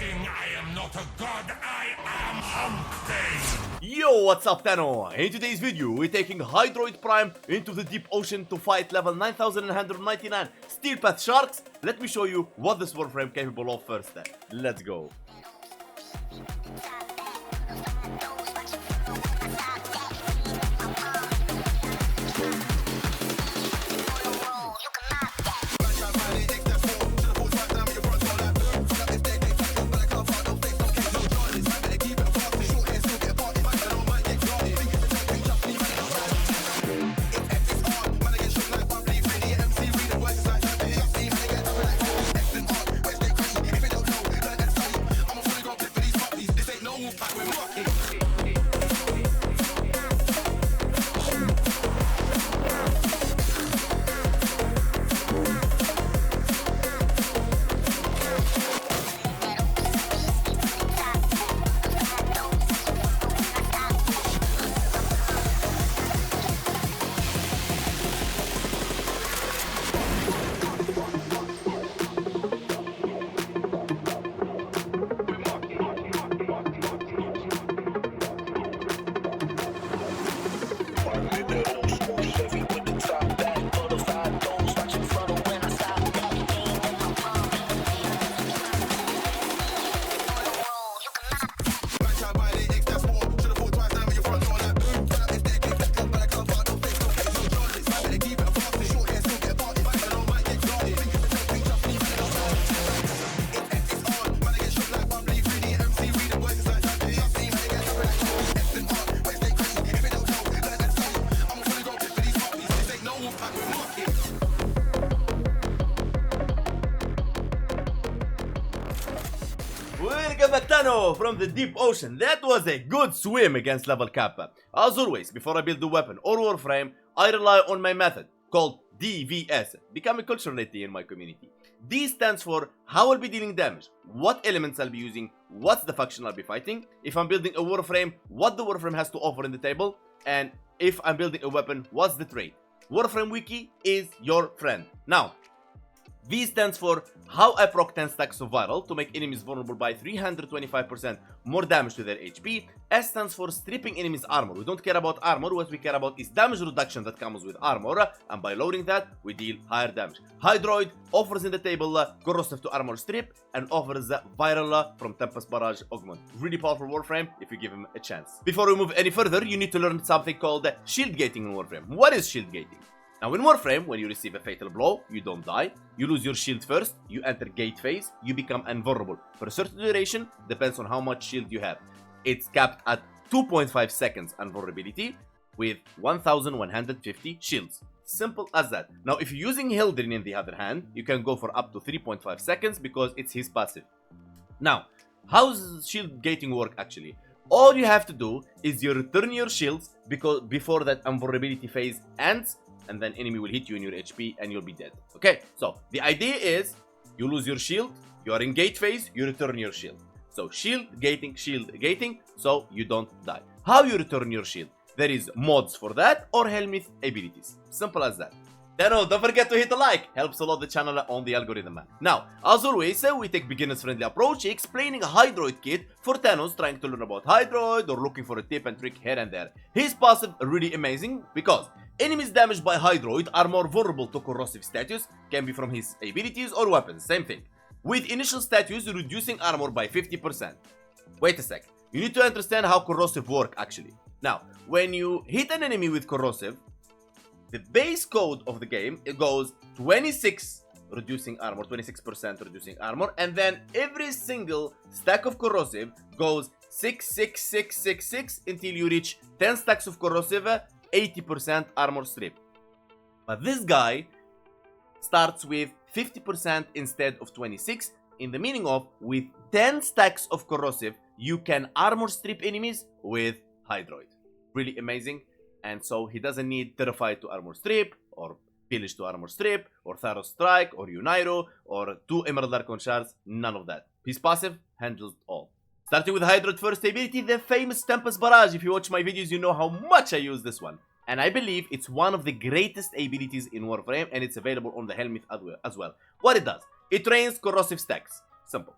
king, I am not a god, I am Humpday! Yo, what's up, Tano? In today's video, we're taking Hydroid Prime into the deep ocean to fight level 9199 Steel Path Sharks. Let me show you what this Warframe capable of first. Let's go. Welcome back, Tano, from the deep ocean. That was a good swim against level Kappa. As always, before I build a weapon or warframe, I rely on my method called DVS, becoming culture lately in my community. D stands for how I'll be dealing damage, what elements I'll be using, what's the faction I'll be fighting, if I'm building a warframe, what the warframe has to offer in the table, and if I'm building a weapon, what's the trait. Warframe Wiki is your friend. Now, V stands for how I proc 10 stacks of viral to make enemies vulnerable by 325% more damage to their HP. S stands for stripping enemies armor. We don't care about armor, what we care about is damage reduction that comes with armor, and by lowering that, we deal higher damage. Hydroid offers in the table corrosive to armor strip and offers viral from Tempest Barrage Augment. Really powerful warframe if you give him a chance. Before we move any further, you need to learn something called shield gating in Warframe. What is shield gating? Now in Warframe, when you receive a fatal blow, you don't die, you lose your shield first, you enter gate phase, you become invulnerable. For a certain duration, depends on how much shield you have. It's capped at 2.5 seconds invulnerability with 1150 shields. Simple as that. Now if you're using Hildrin in the other hand, you can go for up to 3.5 seconds because it's his passive. Now, how does shield gating work actually? All you have to do is you return your shields because before that invulnerability phase ends, and then enemy will hit you in your HP and you'll be dead. Okay, so the idea is you lose your shield, you are in gate phase, you return your shield. So shield gating, so you don't die. How you return your shield? There is mods for that or helminth abilities. Simple as that. Then don't forget to hit a like, helps a lot the channel on the algorithm, man. Now, as always, we take beginners friendly approach, explaining a Hydroid kit for Thanos trying to learn about Hydroid or looking for a tip and trick here and there. His passive really amazing because enemies damaged by Hydroid are more vulnerable to corrosive status, can be from his abilities or weapons, same thing. With initial status reducing armor by 50%. Wait a sec, you need to understand how corrosive work actually. Now, when you hit an enemy with corrosive, the base code of the game, it goes 26 reducing armor, 26% reducing armor, and then every single stack of corrosive goes 6 until you reach 10 stacks of corrosive, 80% armor strip. But this guy starts with 50% instead of 26, in the meaning of with 10 stacks of corrosive, you can armor strip enemies with Hydroid. Really amazing. And so he doesn't need Terrified to armor strip, or Pillage to armor strip, or Tharos Strike, or Uniro, or 2 Emerald Archon shards, none of that. His passive handles all. Starting with Hydroid first ability, the famous Tempest Barrage. If you watch my videos, you know how much I use this one. And I believe it's one of the greatest abilities in Warframe, and it's available on the helminth as well. What it does, it rains corrosive stacks. Simple.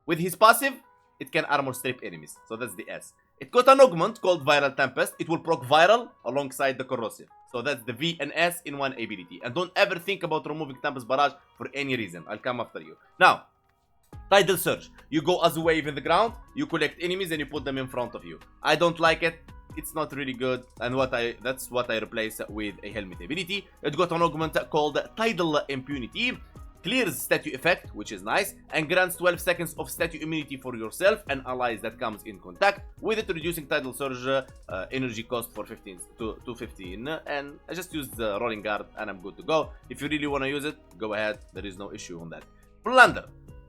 With his passive, it can armor strip enemies. So that's the S. It got an augment called Viral Tempest. It will proc Viral alongside the Corrosive. So that's the V and S in one ability. And don't ever think about removing Tempest Barrage for any reason. I'll come after you. Now, Tidal Surge. You go as a wave in the ground, you collect enemies and you put them in front of you. I don't like it. It's not really good, and that's what I replace with a helmet ability. It got an augment called Tidal Impunity. Clears statue effect, which is nice, and grants 12 seconds of statue immunity for yourself and allies that comes in contact with it, reducing Tidal Surge energy cost for 15 to 15. And I just used the Rolling Guard and I'm good to go. If you really want to use it, go ahead. There is no issue on that. Plunder.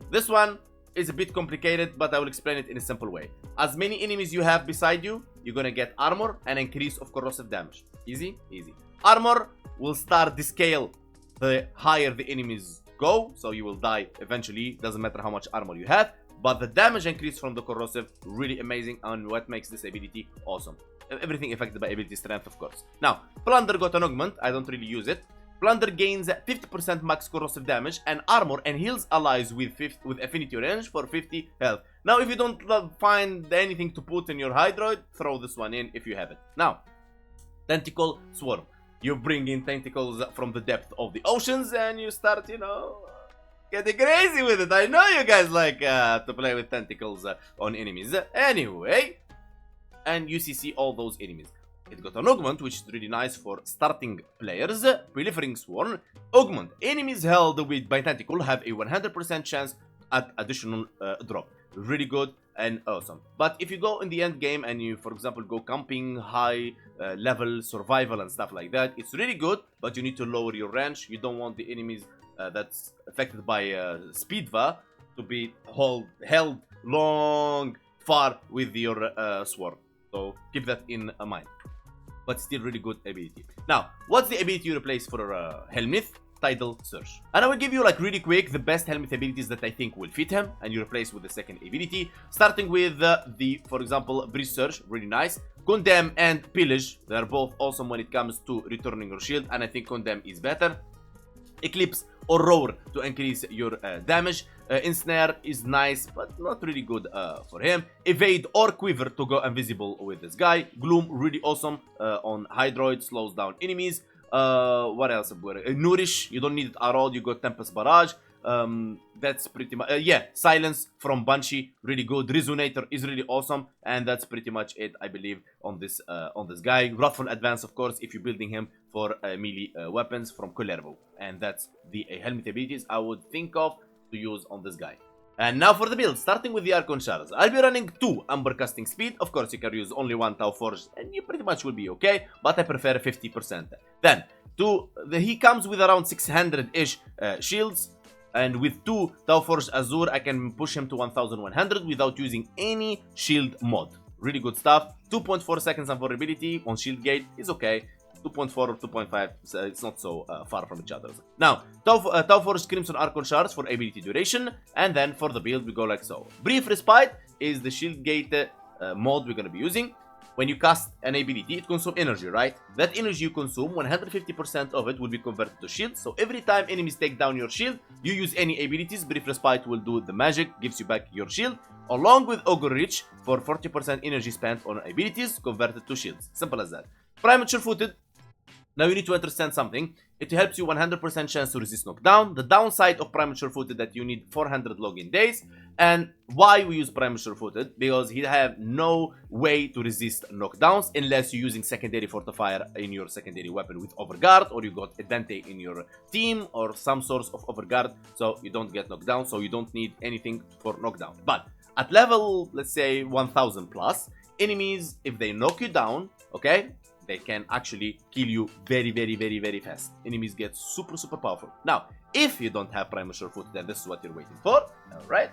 This one is a bit complicated, but I will explain it in a simple way. As many enemies you have beside you, you're gonna get armor and increase of corrosive damage. Easy, easy. Armor will start to scale the higher the enemies go, so you will die eventually. Doesn't matter how much armor you have, but the damage increase from the corrosive really amazing, and what makes this ability awesome. Everything affected by ability strength, of course. Now, Plunder got an augment. I don't really use it. Plunder gains 50% max corrosive damage and armor and heals allies with affinity range for 50 health. Now, if you don't find anything to put in your Hydroid, throw this one in if you have it. Now, Tentacle Swarm. You bring in tentacles from the depth of the oceans and you start, you know, getting crazy with it. I know you guys like to play with tentacles on enemies. Anyway, and you see all those enemies. It got an augment, which is really nice for starting players. Proliferating Swarm. Augment. Enemies held by tentacle have a 100% chance at additional drop. Really good and awesome. But if you go in the end game and you, for example, go camping, high level survival and stuff like that, it's really good, but you need to lower your range. You don't want the enemies that's affected by speed va to be held long far with your swarm. So keep that in mind. But still really good ability. Now, what's the ability you replace for helminth? Tidal Surge. And I will give you like really quick the best helminth abilities that I think will fit him, and you replace with the second ability. Starting with for example, Breeze Surge, really nice. Condemn and Pillage, they are both awesome when it comes to returning your shield, and I think Condemn is better. Eclipse or Roar to increase your damage. Ensnare is nice, but not really good for him. Evade or Quiver to go invisible with this guy. Gloom, really awesome on Hydroid, slows down enemies. What else? Nourish, you don't need it at all, you got Tempest Barrage. That's pretty much yeah. Silence from Banshee, really good. Resonator is really awesome, and that's pretty much it, I believe, on this guy. Wrathful Advance, of course, if you're building him for melee weapons from Kullervo, and that's the helmet abilities I would think of to use on this guy. And now for the build, starting with the Archon shards. I'll be running 2 Amber Casting Speed. Of course, you can use only 1 Tau Forge, and you pretty much will be okay, but I prefer 50%. Then, he comes with around 600-ish shields, and with 2 Tau Forge Azure, I can push him to 1100 without using any shield mod. Really good stuff. 2.4 seconds invulnerability on shield gate is okay. 2.4 or 2.5, so it's not so far from each other. Now, Tau Forge Crimson Archon Shards for ability duration, and then for the build we go like so. Brief Respite is the shield gate mod we're going to be using. When you cast an ability, it consumes energy, right? That energy you consume, 150% of it will be converted to shield, so every time enemies take down your shield, you use any abilities, Brief Respite will do the magic, gives you back your shield, along with Augur Reach for 40% energy spent on abilities converted to shields. Simple as that. Prime Sure-Footed. Now you need to understand something. It helps you 100% chance to resist knockdown. The downside of Prime Sure-Footed that you need 400 login days. And why we use Prime Sure-Footed? Because he have no way to resist knockdowns unless you're using secondary fortifier in your secondary weapon with Overguard, or you got a Dante in your team or some source of Overguard, so you don't get knocked down, so you don't need anything for knockdown. But at level, let's say 1000 plus, enemies, if they knock you down, okay, they can actually kill you very fast. Enemies get super powerful. Now, if you don't have Prime Sure-Footed, then this is what you're waiting for. Alright.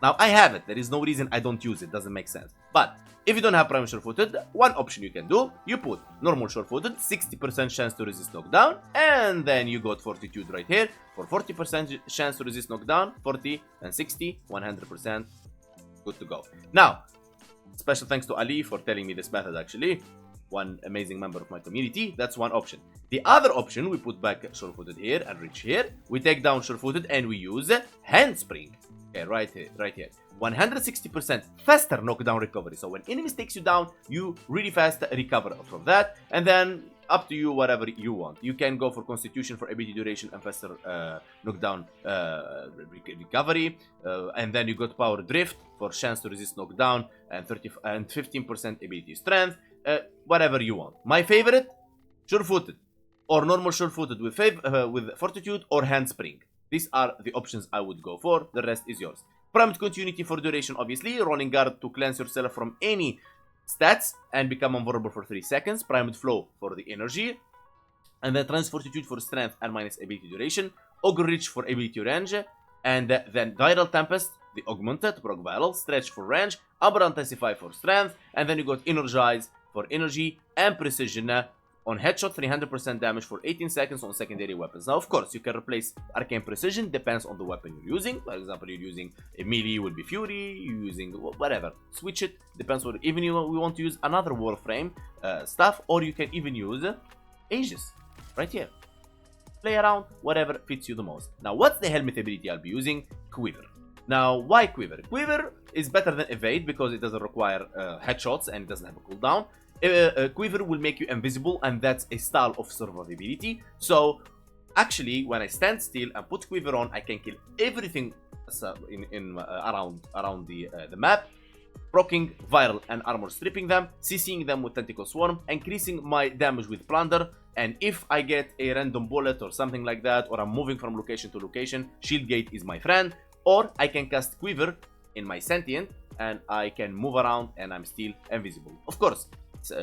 Now, I have it. There is no reason I don't use it. Doesn't make sense. But if you don't have Prime Sure-Footed, one option you can do, you put normal Sure-Footed, 60% chance to resist knockdown, and then you got Fortitude right here for 40% chance to resist knockdown, 40 and 60, 100%. Good to go. Now, special thanks to Ali for telling me this method actually. One amazing member of my community. That's one option. The other option, we put back Sure-Footed here and Reach here. We take down Sure-Footed and we use Handspring. Okay, right here. 160% faster knockdown recovery. So when enemies takes you down, you really fast recover from that. And then up to you, whatever you want. You can go for Constitution for ability duration and faster knockdown recovery. And then you got Power Drift for chance to resist knockdown and 15% ability strength. Whatever you want. My favorite, Sure-footed or normal sure-footed with Fortitude or Handspring. These are the options I would go for. The rest is yours. Primed Continuity for duration, obviously. Rolling Guard to cleanse yourself from any stats and become invulnerable for 3 seconds. Primed Flow for the energy. And then Transfortitude for strength and minus ability duration. Ogre Reach for ability range. And then Viral Tempest, the augmented, proc viral. Stretch for range. Amber Intensify for strength. And then you got Energize for energy and precision. On headshot, 300% damage for 18 seconds on secondary weapons. Now, of course, you can replace Arcane Precision, depends on the weapon you're using. For example, you're using a melee, will be Fury, you're using whatever. Switch it, depends on even you we want to use another Warframe stuff, or you can even use Aegis, right here. Play around, whatever fits you the most. Now, what's the helmet ability I'll be using? Quiver. Now, why Quiver? Quiver is better than Evade because it doesn't require headshots and it doesn't have a cooldown. Quiver will make you invisible, and that's a style of survivability. So actually, when I stand still and put Quiver on, I can kill everything around the map, proccing viral and armor stripping them, CCing them with Tentacle Swarm, increasing my damage with Plunder. And if I get a random bullet or something like that, or I'm moving from location to location, Shield Gate is my friend. Or I can cast Quiver in my Sentient and I can move around and I'm still invisible. Of course,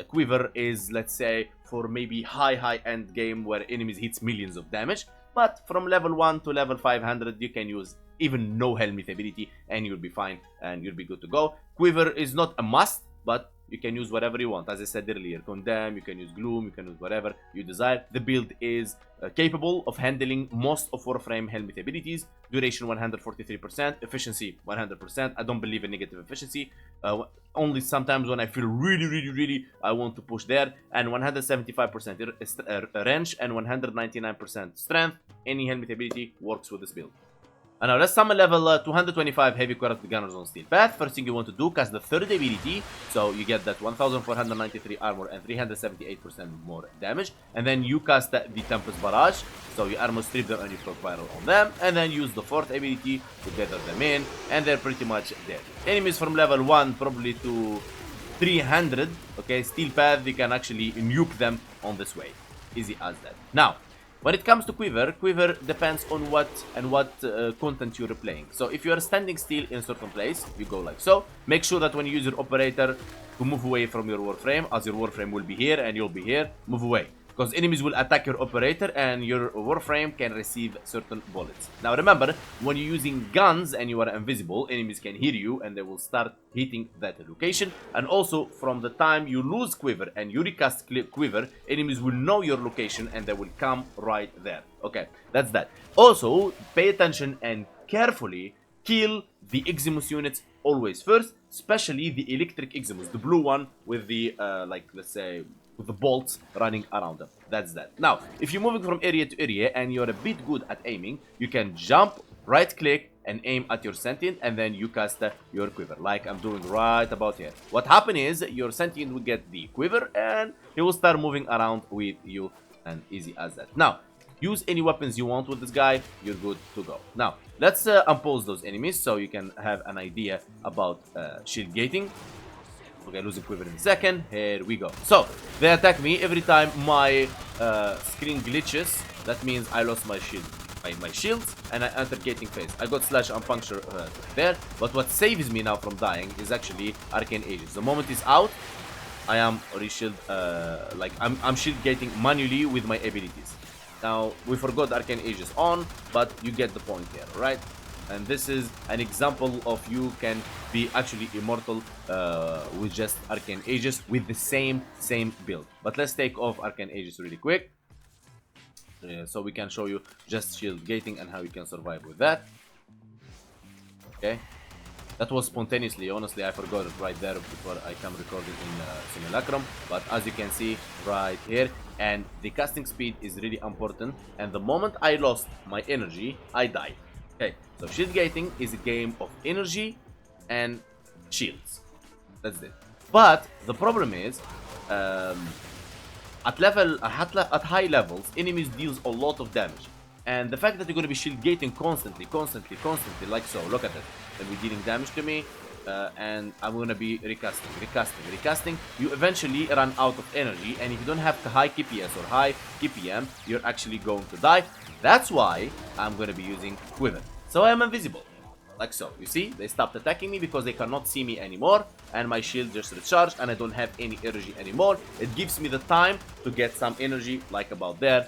Quiver is, let's say, for maybe high end game where enemies hits millions of damage, but from level 1 to level 500 you can use even no helmet ability and you'll be fine and you'll be good to go. Quiver is not a must, but you can use whatever you want. As I said earlier, Condemn, you can use Gloom, you can use whatever you desire. The build is capable of handling most of Warframe helmet abilities. Duration 143%, efficiency 100%. I don't believe in negative efficiency. Only sometimes when I feel really I want to push there. And 175% range and 199% strength. Any helmet ability works with this build. And now let's summon level 225 heavy quarter gunners on steel path. First thing you want to do, cast the third ability, so you get that 1493 armor and 378% more damage. And then you cast the Tempest Barrage, so you armor strip them and you proc viral on them. And then use the fourth ability to gather them in, and they're pretty much dead. Enemies from level 1 probably to 300, okay, steel path, you can actually nuke them on this way. Easy as that. Now, when it comes to Quiver, Quiver depends on what content you're playing. So if you are standing still in a certain place, you go like so. Make sure that when you use your operator to move away from your Warframe, as your Warframe will be here and you'll be here, move away. Because enemies will attack your operator and your Warframe can receive certain bullets. Now remember, when you're using guns and you are invisible, enemies can hear you and they will start hitting that location. And also, from the time you lose Quiver and you recast Quiver, enemies will know your location and they will come right there. Okay, that's that. Also, pay attention and carefully kill the Eximus units always first, especially the electric Eximus, the blue one with the, like, let's say, with the bolts running around them. That's that. Now, if you're moving from area to area and you're a bit good at aiming, you can jump, right click, and aim at your Sentient, and then you cast your Quiver, like I'm doing right about here. What happens is, your Sentient will get the Quiver, and he will start moving around with you, and easy as that. Now, use any weapons you want with this guy, you're good to go. Now, let's unpause those enemies, so you can have an idea about shield gating. Okay, losing Quiver in a second. Here we go. So, they attack me every time my screen glitches. That means I lost my shield. My shields, and I enter gating phase. I got slash and puncture there, but what saves me now from dying is actually Arcane Aegis. The moment it's out, I am reshield, like I'm shield gating manually with my abilities. Now, we forgot Arcane Aegis on, but you get the point here, right? And this is an example of you can be actually immortal with just Arcane Aegis with the same build. But let's take off Arcane Aegis really quick, so we can show you just shield gating and how you can survive with that. Okay, that was spontaneously. Honestly, I forgot it right there before I come recording in simulacrum. But as you can see right here, and the casting speed is really important. And the moment I lost my energy, I died. Okay, so shield gating is a game of energy and shields. That's it. But the problem is, at high levels, enemies deals a lot of damage. And the fact that you're going to be shield gating constantly, like so, look at it. They'll be dealing damage to me, and I'm going to be recasting. You eventually run out of energy, and if you don't have high KPS or high KPM, you're actually going to die. That's why I'm going to be using Quiver. So I am invisible, like so. You see, they stopped attacking me because they cannot see me anymore, and my shield just recharged, and I don't have any energy anymore. It gives me the time to get some energy, like about there.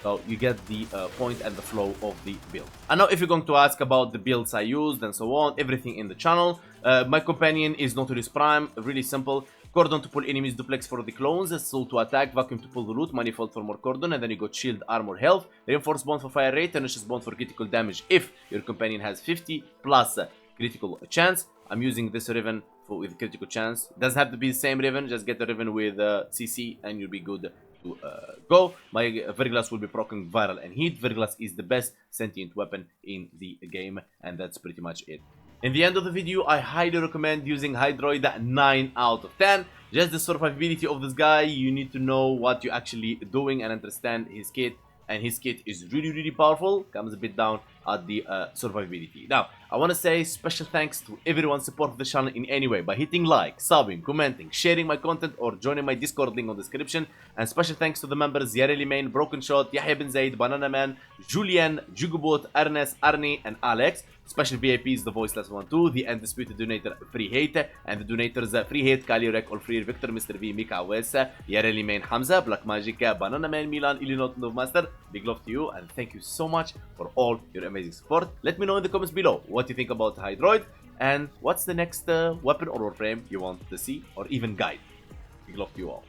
So you get the point and the flow of the build. I know if you're going to ask about the builds I used and so on, everything in the channel. My companion is Hydroid Prime, really simple. Cordon to pull enemies, duplex for the clones, soul to attack, vacuum to pull the loot, manifold for more cordon, and then you got shield, armor, health, reinforced bond for fire rate, tenacious bond for critical damage if your companion has 50 plus critical chance. I'm using this Riven with critical chance. Doesn't have to be the same Riven, just get the Riven with CC and you'll be good to go. My Verglas will be proccing viral and heat. Verglas is the best sentient weapon in the game, and that's pretty much it. In the end of the video, I highly recommend using Hydroid 9 out of 10. Just the survivability of this guy, you need to know what you're actually doing and understand his kit. And his kit is really powerful. Comes a bit down at the survivability. Now, I want to say special thanks to everyone supporting the channel in any way by hitting like, subbing, commenting, sharing my content, or joining my Discord link on the description. And special thanks to the members Yareli Main, Broken Shot, Yahya bin Zaid, Banana Man, Julian, Jugubot, Ernest, Arnie, and Alex. Special VIPs, the Voiceless 1-2, the Undisputed Donator Free Hate, and the Donators Free Hate, Kali Rek, All Free, Victor, Mr. V, Mika Wesa, Yareli Main, Hamza, Black Magic, Banana Man, Milan, Illinois, Master. Big love to you, and thank you so much for all your amazing support. Let me know in the comments below what you think about Hydroid, and what's the next weapon or Warframe you want to see, or even guide. Big love to you all.